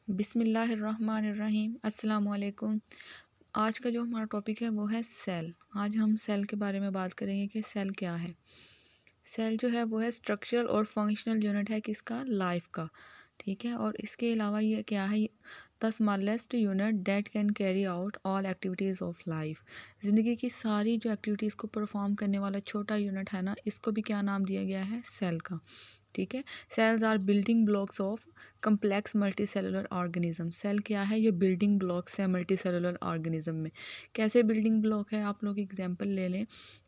बिस्मिल्लाहिर्रहमानिर्रहीम अस्सलाम वालेकुम। आज का जो हमारा टॉपिक है वो है सेल। आज हम सेल के बारे में बात करेंगे कि सेल क्या है। सेल जो है वो है स्ट्रक्चरल और फंक्शनल यूनिट है किसका, लाइफ का। ठीक है, और इसके अलावा ये क्या है, the smallest unit that can carry out all activities of life. ज़िंदगी की सारी जो एक्टिविटीज़ को परफॉर्म करने वाला छोटा यूनिट है ना, इसको भी क्या नाम दिया गया है, सेल का। ठीक है, cells are building blocks of complex multicellular organism. Cell क्या है, ये बिल्डिंग ब्लॉक्स है मल्टी सेलुलर ऑर्गेनिज्म में। कैसे बिल्डिंग ब्लॉक है, आप लोग एग्जांपल ले लें।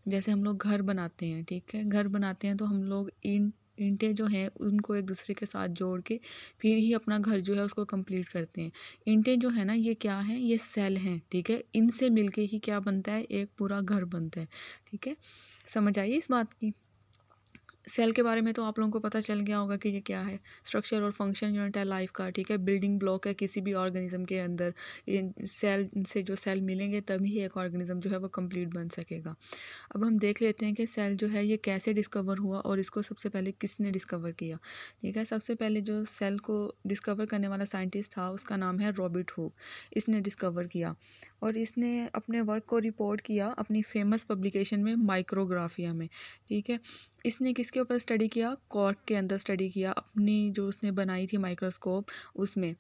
जैसे हम लोग घर बनाते हैं, ठीक है, घर बनाते हैं तो हम लोग ईंटें जो हैं उनको एक दूसरे के साथ जोड़ के फिर ही अपना घर जो है उसको कंप्लीट करते हैं। ईंटें जो है ना, ये क्या हैं, ये सेल हैं। ठीक है, इनसे मिलके ही क्या बनता है, एक पूरा घर बनता है। ठीक है, समझ आइए इस बात की। सेल के बारे में तो आप लोगों को पता चल गया होगा कि ये क्या है, स्ट्रक्चर और फंक्शन यूनिट है लाइफ का। ठीक है, बिल्डिंग ब्लॉक है किसी भी ऑर्गेनिज्म के अंदर। इन सेल से जो सेल मिलेंगे तभी एक ऑर्गेनिज्म जो है वो कंप्लीट बन सकेगा। अब हम देख लेते हैं कि सेल जो है ये कैसे डिस्कवर हुआ और इसको सबसे पहले किसने डिस्कवर किया। ठीक है, सबसे पहले जो सेल को डिस्कवर करने वाला साइंटिस्ट था उसका नाम है रॉबर्ट हुक। इसने डिस्कवर किया और इसने अपने वर्क को रिपोर्ट किया अपनी फेमस पब्लिकेशन में, माइक्रोग्राफिया में। ठीक है, इसने किसके ऊपर स्टडी किया, कॉर्क के अंदर स्टडी किया, अपनी जो उसने बनाई थी माइक्रोस्कोप उसमें।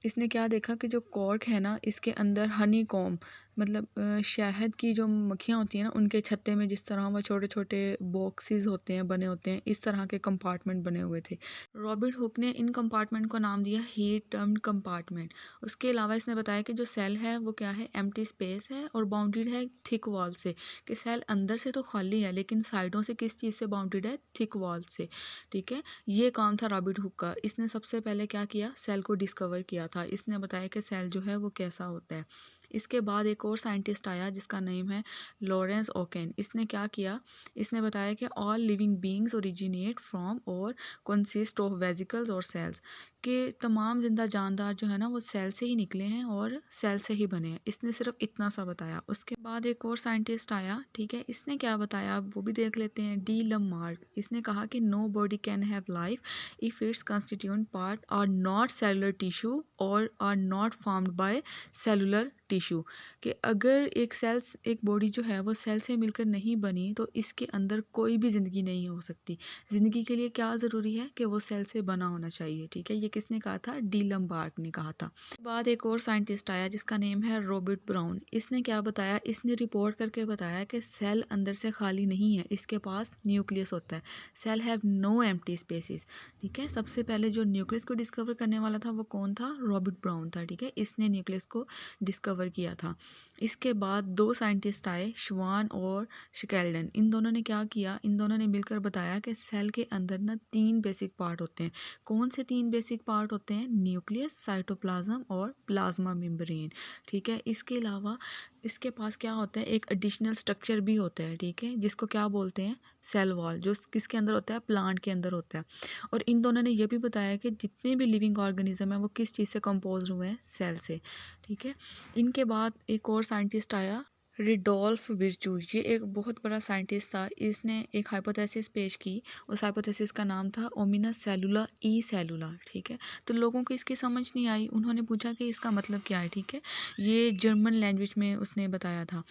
इसने क्या देखा कि जो कॉर्क है ना, इसके अंदर हनी कॉम्ब मतलब शहद की जो मक्खियाँ होती हैं ना, उनके छत्ते में जिस तरह वो छोटे छोटे बॉक्सेस होते हैं, बने होते हैं, इस तरह के कंपार्टमेंट बने हुए थे। रॉबर्ट हुक ने इन कंपार्टमेंट को नाम दिया हीट टर्म्ड कंपार्टमेंट। उसके अलावा इसने बताया कि जो सेल है वो क्या है, एम्प्टी स्पेस है और बाउंडेड है थिक वॉल से। कि सेल अंदर से तो खाली है लेकिन साइडों से किस चीज़ से बाउंडेड है, थिक वॉल से। ठीक है, ये काम था रॉबर्ट हुक का। इसने सबसे पहले क्या किया, सेल को डिस्कवर किया था। इसने बताया कि सेल जो है वो कैसा होता है। इसके बाद एक और साइंटिस्ट आया जिसका नेम है लॉरेंस ओकेन। इसने क्या किया, इसने बताया कि all living beings originate from और कंसिस्ट ऑफ वेसिकल्स और सेल्स। कि तमाम जिंदा जानदार जो है ना वो सेल से ही निकले हैं और सेल से ही बने हैं। इसने सिर्फ इतना सा बताया। उसके बाद एक और साइंटिस्ट आया, ठीक है, इसने क्या बताया वो भी देख लेते हैं, डी लमार्क। इसने कहा कि no body can have life if its constituent part are not cellular tissue और are not formed by cellular tissue. कि अगर एक बॉडी जो है वो सेल से मिलकर नहीं बनी तो इसके अंदर कोई भी ज़िंदगी नहीं हो सकती। ज़िंदगी के लिए क्या ज़रूरी है कि वो सेल से बना होना चाहिए। ठीक है, ये किसने कहा था, डी लम्बार्ट ने कहा था। बाद एक और साइंटिस्ट आया जिसका नेम है रॉबर्ट ब्राउन। इसने क्या बताया, इसने रिपोर्ट करके बताया कि सेल अंदर से खाली नहीं है, इसके पास न्यूक्लियस होता है। Cell have no empty spaces. ठीक है, सबसे पहले जो न्यूक्लियस को डिस्कवर करने वाला था वो कौन था, रॉबर्ट ब्राउन था। ठीक है, इसने न्यूक्लियस को डिस्कवर किया था। इसके बाद दो साइंटिस्ट आए, श्वान और शिकेल्डन। इन दोनों ने क्या किया, इन दोनों ने मिलकर बताया कि सेल के अंदर ना 3 बेसिक पार्ट होते हैं। कौन से 3 बेसिक पार्ट होते हैं, न्यूक्लियस, साइटोप्लाज्म और प्लाज्मा मेम्ब्रेन। ठीक है, इसके अलावा इसके पास क्या होता है, एक एडिशनल स्ट्रक्चर भी होता है। ठीक है, जिसको क्या बोलते हैं, सेल वॉल, जो किसके अंदर होता है, प्लांट के अंदर होता है। और इन दोनों ने यह भी बताया कि जितने भी लिविंग ऑर्गेनिज्म है वो किस चीज़ से कंपोज हुए हैं, सेल से। ठीक है, इनके बाद एक और साइंटिस्ट आया, रिडोल्फ विर्चू। ये एक बहुत बड़ा साइंटिस्ट था। इसने एक हाइपोथेसिस पेश की। उस हाइपोथेसिस का नाम था ओमिना सेलुला ई सेलुला। ठीक है, तो लोगों को इसकी समझ नहीं आई। उन्होंने पूछा कि इसका मतलब क्या है। ठीक है, ये जर्मन लैंग्वेज में उसने बताया था।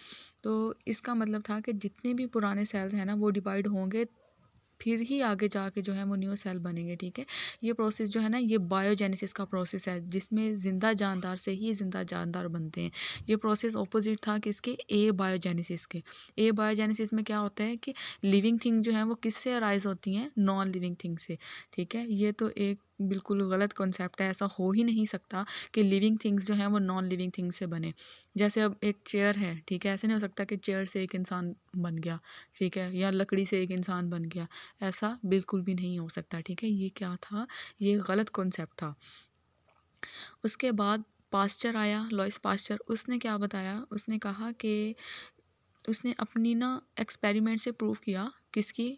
तो इसका मतलब था कि जितने भी पुराने सेल्स हैं ना वो डिवाइड होंगे, फिर ही आगे जाके जो है वो न्यू सेल बनेंगे। ठीक है, ये प्रोसेस जो है ना ये बायोजेनेसिस का प्रोसेस है, जिसमें ज़िंदा जानदार से ही ज़िंदा जानदार बनते हैं। ये प्रोसेस ऑपोजिट था किसके, ए बायोजेनेसिस के। ए बायोजेनेसिस में क्या होता है कि लिविंग थिंग जो है वो किससे अराइज होती हैं, नॉन लिविंग थिंग से। ठीक है, ये तो एक बिल्कुल गलत कॉन्सेप्ट है। ऐसा हो ही नहीं सकता कि लिविंग थिंग्स जो हैं वो नॉन लिविंग थिंग्स से बने। जैसे अब एक चेयर है, ठीक है, ऐसे नहीं हो सकता कि चेयर से एक इंसान बन गया। ठीक है, या लकड़ी से एक इंसान बन गया, ऐसा बिल्कुल भी नहीं हो सकता। ठीक है, ये क्या था, ये गलत कॉन्सेप्ट था। उसके बाद पास्चर आया, लॉइस पास्चर। उसने क्या बताया, उसने कहा कि उसने अपनी ना एक्सपेरिमेंट से प्रूव किया किसकी,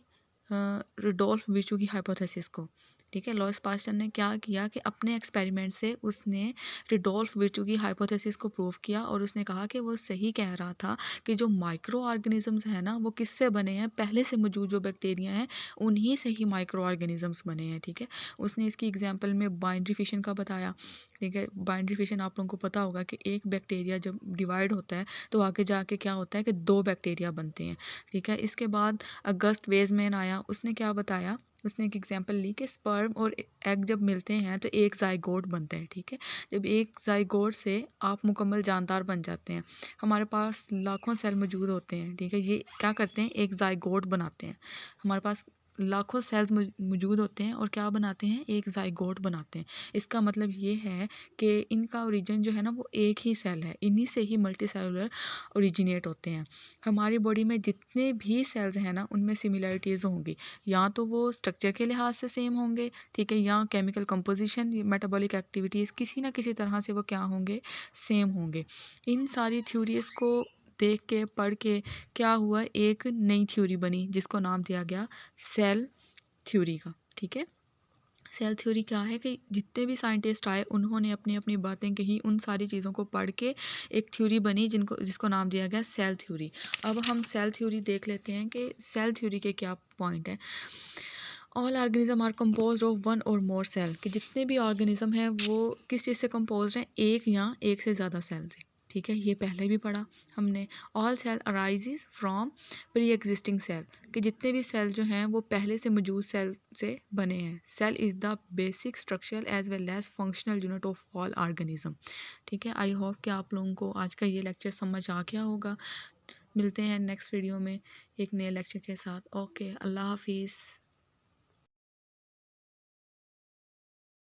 रुडोल्फ विर्चू की हाइपोथेसिस को। ठीक है। लॉइस पास्चर ने क्या किया कि अपने एक्सपेरिमेंट से उसने रिडोल्फ विर्चू की हाइपोथेसिस को प्रूव किया और उसने कहा कि वो सही कह रहा था कि जो माइक्रो ऑर्गेनिजम्स हैं ना वो किससे बने हैं, पहले से मौजूद जो बैक्टीरिया हैं उन्हीं से ही माइक्रो ऑर्गेनिजम्स बने हैं। ठीक है। उसने इसकी एग्जांपल में बाइनरी फिशन का बताया। ठीक है। बाइनरी फिशन आप लोगों को पता होगा कि एक बैक्टीरिया जब डिवाइड होता है तो आगे जाके क्या होता है कि 2 बैक्टीरिया बनते हैं। ठीक है। इसके बाद अगस्त वेजमैन आया, उसने क्या बताया, उसने एक एग्जांपल ली कि स्पर्म और एग जब मिलते हैं तो एक जाइगोट बनता है। ठीक है। जब एक जाइगोट से आप मुकम्मल जानदार बन जाते हैं, हमारे पास लाखों सेल मौजूद होते हैं। ठीक है। ये क्या करते हैं, एक जाइगोट बनाते हैं। हमारे पास लाखों सेल्स मौजूद होते हैं और क्या बनाते हैं, एक जाइगोट बनाते हैं। इसका मतलब ये है कि इनका ओरिजिन जो है ना वो एक ही सेल है, इन्हीं से ही मल्टी सेलुलर ओरिजिनेट होते हैं। हमारी बॉडी में जितने भी सेल्स हैं ना उनमें सिमिलरिटीज़ होंगी, या तो वो स्ट्रक्चर के लिहाज से सेम होंगे, ठीक है, या केमिकल कंपोजिशन, मेटाबॉलिक एक्टिविटीज़ किसी ना किसी तरह से वो क्या होंगे, सेम होंगे। इन सारी थ्योरीज़ को देख के पढ़ के क्या हुआ, एक नई थ्योरी बनी जिसको नाम दिया गया सेल थ्योरी का। ठीक है। सेल थ्योरी क्या है कि जितने भी साइंटिस्ट आए उन्होंने अपनी अपनी बातें कही, उन सारी चीज़ों को पढ़ के एक थ्योरी बनी जिसको नाम दिया गया सेल थ्योरी। अब हम सेल थ्योरी देख लेते हैं कि सेल थ्योरी के क्या पॉइंट है। All organism are composed of one or more cell, कि जितने भी ऑर्गेनिज्म हैं वो किस चीज़ से कंपोज हैं, एक या एक से ज़्यादा सेल से। ठीक है। ये पहले भी पढ़ा हमने। All cell arises from pre existing cell, कि जितने भी सेल जो हैं वो पहले से मौजूद सेल से बने हैं। Cell is the basic structural as well as functional unit of all organism. ठीक है। आई होप कि आप लोगों को आज का ये लेक्चर समझ आ गया होगा। मिलते हैं नेक्स्ट वीडियो में एक नए लेक्चर के साथ। ओके, अल्लाह हाफिज़।